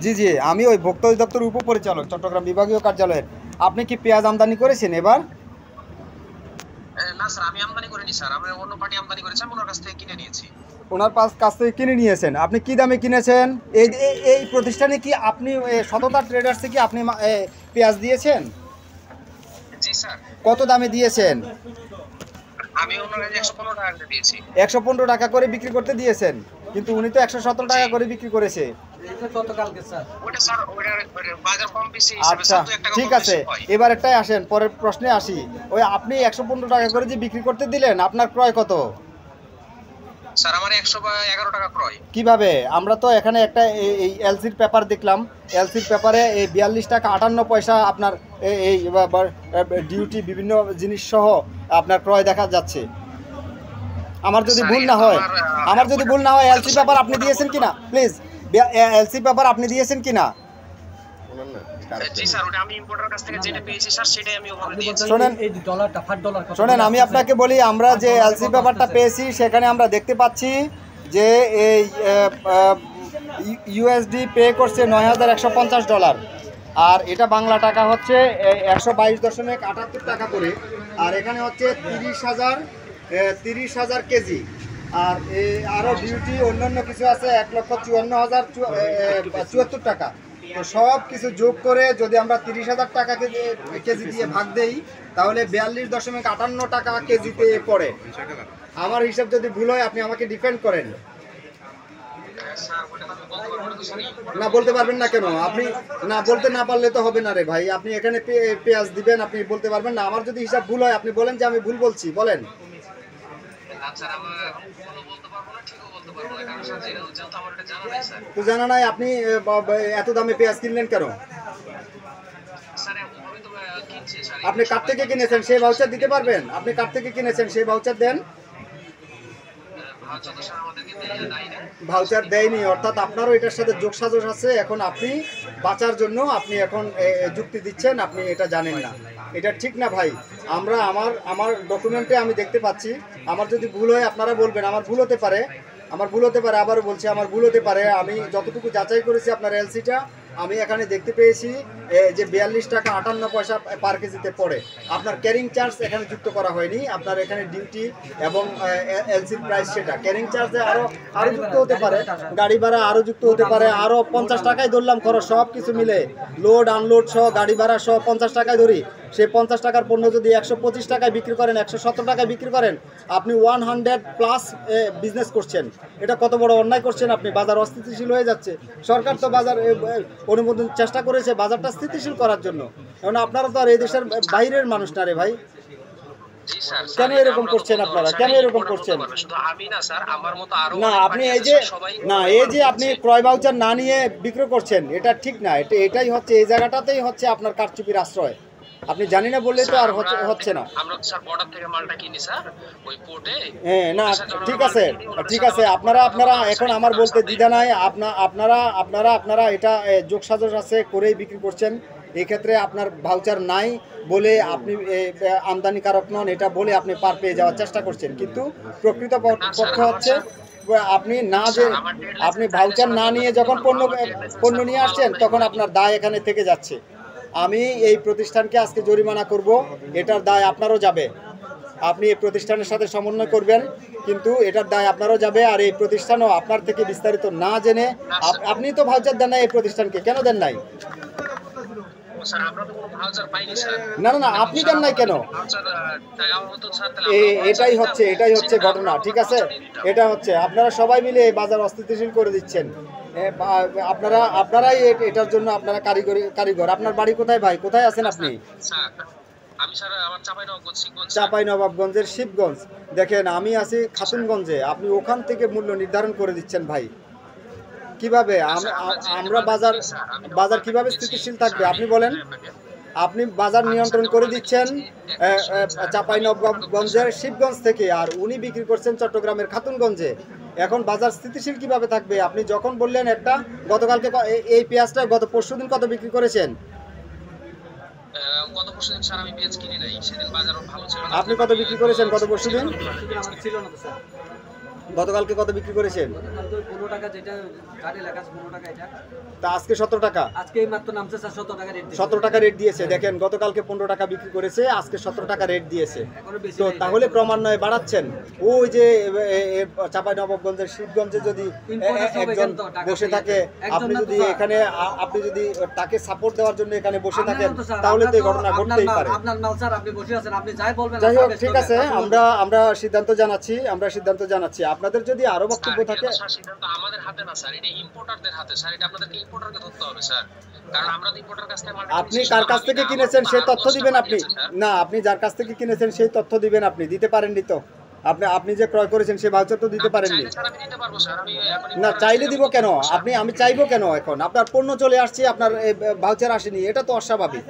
জি জি, আমি ওই ভোক্তা অধিদপ্তর উপপরিচালক চট্টগ্রাম বিভাগীয় কার্যালয়ের। আপনি কি পেঁয়াজ আমদানি করেছেন এবার? না স্যার, আমি আমদানি করিনি স্যার, আমরা অন্য পার্টি আমদানি করেছে, আমি ওনার কাছ থেকে কিনে নিয়েছি। ওনার কাছ থেকে কিনে নিয়েছেন? আপনি কি দামে কিনেছেন? এই এই প্রতিষ্ঠানে কি আপনি সততা ট্রেডার্সে কি আপনি পেঁয়াজ দিয়েছেন? জি স্যার। কত দামে দিয়েছেন? আমি ওনার 115 টাকা করে দিয়েছি। 115 টাকা করে বিক্রি করতে দিয়েছেন, কিন্তু উনি তো 117 টাকা করে বিক্রি করেছে। আচ্ছা ঠিক আছে, এবার একটাই আসেন, পরের প্রশ্নে আসি। ওই আপনি 115 টাকা করে যে বিক্রি করতে দিলেন, আপনার ক্রয় কত? স্যার আমার 111 টাকা ক্রয়। কিভাবে? আমরা তো এখানে একটা এই এলসির পেপার দেখলাম, এলসির পেপারে এই 42 টাকা 58 পয়সা আপনার এই ডিউটি বিভিন্ন জিনিস সহ আপনার ক্রয় দেখা যাচ্ছে। আমার যদি ভুল না হয়, এলসি পেপার আপনি দিয়েছেন কিনা প্লিজ, এলসি পেপার আপনি দিয়েছেন কিনা? জি স্যার, ওটা আমি ইম্পোর্টারের কাছ থেকে যেটা পেয়েছি স্যার সেটাই আমি ওভাবে দিয়েছি। শোনেন আমি আপনাকে বলি, আমরা যে এলসি পেপারটা পেয়েছি সেখানে আমরা দেখতে পাচ্ছি যে এই ইউএসডি পে করছে $9,150, আর এটা বাংলা টাকা হচ্ছে 122.78 টাকা করে, আর এখানে হচ্ছে 30,000 কেজি, আর আরও ডিউটি অন্যান্য কিছু আছে 1,54,074 টাকা। তো সব কিছু যোগ করে যদি আমরা 30,000 টাকা কেজি দিয়ে ভাগ দেই, তাহলে 42.58 টাকা কেজিতে পড়ে। আমার হিসাব যদি ভুল হয় আপনি আমাকে ডিফেন্ড করেন। না বলতে পারবেন না কেন? আপনি না বলতে না পারলে তো হবে না রে ভাই। আপনি এখানে পেঁয়াজ দিবেন, আপনি বলতে পারবেন না? আমার যদি হিসাব ভুল হয় আপনি বলেন যে আমি ভুল বলছি, বলেন। তো জানা নাই, আপনি এত দামে পেঁয়াজ কিনলেন কেন? আপনি কার থেকে কিনেছেন সেই ভাউচার দিতে পারবেন? আপনি কার থেকে কিনেছেন সেই ভাউচার দেন। ভাউচার দেয়নি, অর্থাৎ আপনারও এটার সাথে যোগসাজশ আছে। এখন আপনি বাঁচার জন্য আপনি এখন যুক্তি দিচ্ছেন, আপনি এটা জানেন না। এটা ঠিক না ভাই। আমরা আমার ডকুমেন্টে আমি দেখতে পাচ্ছি, আমার যদি ভুল হয় আপনারা বলবেন, আমার ভুল হতে পারে, আবারও বলছি আমার ভুল হতে পারে। আমি যতটুকু যাচাই করেছি আপনার এলসিটা, আমি এখানে দেখতে পেয়েছি যে 42 টাকা 58 পয়সা পার কেজিতে পড়ে। আপনার ক্যারিং চার্জ এখানে যুক্ত করা হয়নি, আপনার এখানে ডিউটি এবং এলসির প্রাইস সেটা। ক্যারিং চার্জে আরও যুক্ত হতে পারে, গাড়ি ভাড়া আরও যুক্ত হতে পারে, আরও 50 টাকায় ধরলাম খরচ, সব কিছু মিলে লোড আনলোড সহ গাড়ি ভাড়া সহ 50 টাকায় ধরি। সেই 50 টাকার পণ্য যদি 125 টাকায় বিক্রি করেন, 117 টাকায় বিক্রি করেন, আপনি 100+ বিজনেস করছেন। এটা কত বড় অন্যায় করছেন আপনি। বাজার অস্থিতিশীল হয়ে যাচ্ছে, সরকার তো বাজার অনুমোদন চেষ্টা করেছে বাজারটা স্থিতিশীল করার জন্য। কারণ আপনারা তো আর এই দেশের বাইরের মানুষ না রে ভাই। কেন এরকম করছেন আপনারা? কেন এরকম করছেন? না আপনি এই যে আপনি ক্রয় ভাউচার না নিয়ে বিক্রয় করছেন, এটা ঠিক না। এটাই হচ্ছে, এই জায়গাটাতেই হচ্ছে আপনার কারচুপির আশ্রয়। আপনি জানি না বললে তো আর হচ্ছে না। আমরা স্যার বর্ডার থেকে মালটা কিনি স্যার, ওই পোর্টে। হ্যাঁ না ঠিক আছে, আপনারা এখন আমার বলতে দ্বিধা নাই। আপনারা এটা যোগসাজশ আছে করেই বিক্রি করছেন। এক্ষেত্রে আপনার ভাউচার নাই বলে আপনি আমদানিকারক নন এটা বলে আপনি পার পেয়ে যাওয়ার চেষ্টা করছেন, কিন্তু প্রকৃত পক্ষে হচ্ছে আপনি ভাউচার না নিয়ে যখন পণ্য নিয়ে আসছেন, তখন আপনার দায় এখানে থেকে যাচ্ছে। আমি এই প্রতিষ্ঠানকে আজকে জরিমানা করব, এটার দায় আপনারও যাবে। আপনি এই প্রতিষ্ঠানের সাথে সমন্বয় করবেন, কিন্তু এটার দায় আপনারও যাবে। আর এই প্রতিষ্ঠানও আপনার থেকে বিস্তারিত না জেনে, আপনি তো ভাউচার দেন নাই এই প্রতিষ্ঠানকে, কেন দেন নাই? না আপনি দেন নাই কেন? এটাই হচ্ছে ঘটনা। ঠিক আছে, এটা হচ্ছে আপনারা সবাই মিলে এই বাজার অস্থিতিশীল করে দিচ্ছেন। আপনারাই এটার জন্য আপনারা কারিগর। আপনার বাড়ি কোথায় ভাই? কোথায় আছেন আপনি? চাঁপাইনবাবগঞ্জের শিবগঞ্জ। দেখেন আমি আছি খাতুনগঞ্জে, আপনি ওখান থেকে মূল্য নির্ধারণ করে দিচ্ছেন ভাই। কিভাবে আমরা বাজার কিভাবে স্থিতিশীল থাকবে আপনি বলেন? আপনি বাজার নিয়ন্ত্রণ করে দিচ্ছেন চাঁপাইনবাবগঞ্জের শিবগঞ্জ থেকে, আর উনি বিক্রি করছেন চট্টগ্রামের খাতুনগঞ্জে। এখন বাজার স্থিতিশীল কিভাবে থাকবে? আপনি যখন বললেন একটা, গতকালকে এই পেঁয়াজটা গত পরশুদিন কত বিক্রি করেছেন? আপনি কত বিক্রি করেছেন গত পরশুদিন? গতকালকে কত বিক্রি করেছেন? গতকাল তো 15 টাকা, যেটা কার্ডে লেখা আছে 15 টাকা, এটা তা আজকে 17 টাকা, আজকে এই মাত্র নামছে স্যার, 17 টাকা রেট দিয়েছে। 17 টাকা রেট দিয়েছে। দেখেন গতকালকে 15 টাকা বিক্রি করেছে, আজকে 17 টাকা রেট দিয়েছে। এখনো বেশি তো নাই। তাহলে ক্রমান্বয়ে বাড়াচ্ছেন। ওই যে চাঁপাইনবাবগঞ্জের শিবগঞ্জে যদি Importer সব একজন এখানে তো টাকা বসে পেয়ে থাকে, যাবে। একজন আপনি না তো যদি স্যার। এখানে আপনি যদি তাকে সাপোর্ট দেওয়ার জন্য এখানে বসে আপনার থাকেন, মতো স্যার, তাহলে তো আপনার এই ঘটনা আপনার ঘটতেই মাল, পারে। আপনার মাল স্যার, আপনি বসে আছেন, আপনি যাই বলবেন যাই হোক, আপনার ঠিক বেস্ট আছে, হবে। আপনি আমরা সিদ্ধান্ত জানাচ্ছি। আপনাদের যদি আরো বক্তব্য থাকে, স্যার সিদ্ধান্ত আমাদের হাতে না স্যার, এটা ইম্পোর্টারদের হাতে স্যার। এটা আপনাদেরকে ইম্পোর্টারকে ধরতে হবে স্যার, কারণ আমরা তো ইম্পোর্টার কাছ থেকে মালটা আপনি কিনছি, কার স্যার। কাছ থেকে আমি- কিনেছেন আমার সেই তো তথ্য আরো দিবেন 10টা আপনি। পাঠিয়েছেন, স্যার। না, আপনি যার কাছ থেকে কিনেছেন সেই তথ্য দিবেন আপনি। দিতে পারেননি তো। আপনি যে ক্রয় করেছেন সেই ভাউচার তো দিতে পারেননি। চাইলে স্যার আমি দিতে পারবো স্যার, আমি এখন না, importer চাইলে কাছ দিব থেকে কেন? স্যার। আমি চাইবো কেন? এখন আপনার পণ্য চলে আসছে, আপনার ভাউচার আসেনি, এটা তো অস্বাভাবিক।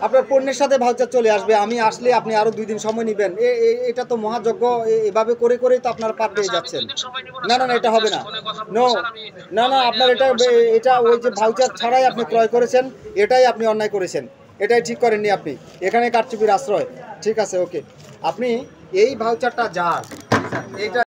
আপনার পণ্যের সাথে ভাউচার চলে আসবে, আমি আসলে আপনি আরো 2 দিন সময় নেবেন, এটা তো মহাযজ্ঞ। এভাবে করেই তো আপনার পার পেয়ে স্যার, আমি যাচ্ছেন। 2 দিন সময় নিব না, স্যার, এটা আমি হবে না। just ফোনে কথা বলবো, নো, স্যার, আমি না, online-এ আপনার আমি এটা WhatsApp-এ এটা ওই যে আপনাদের ভাউচার সাথে ছাড়াই দেখা আপনি করতে ক্রয় করেছেন, এটাই আপনি অন্যায় করেছেন। এটাই ঠিক করেননি আপনি। এখানে কারচুপির আশ্রয়। ঠিক আছে, ওকে। আপনি এই ভাউচারটা যার, এটা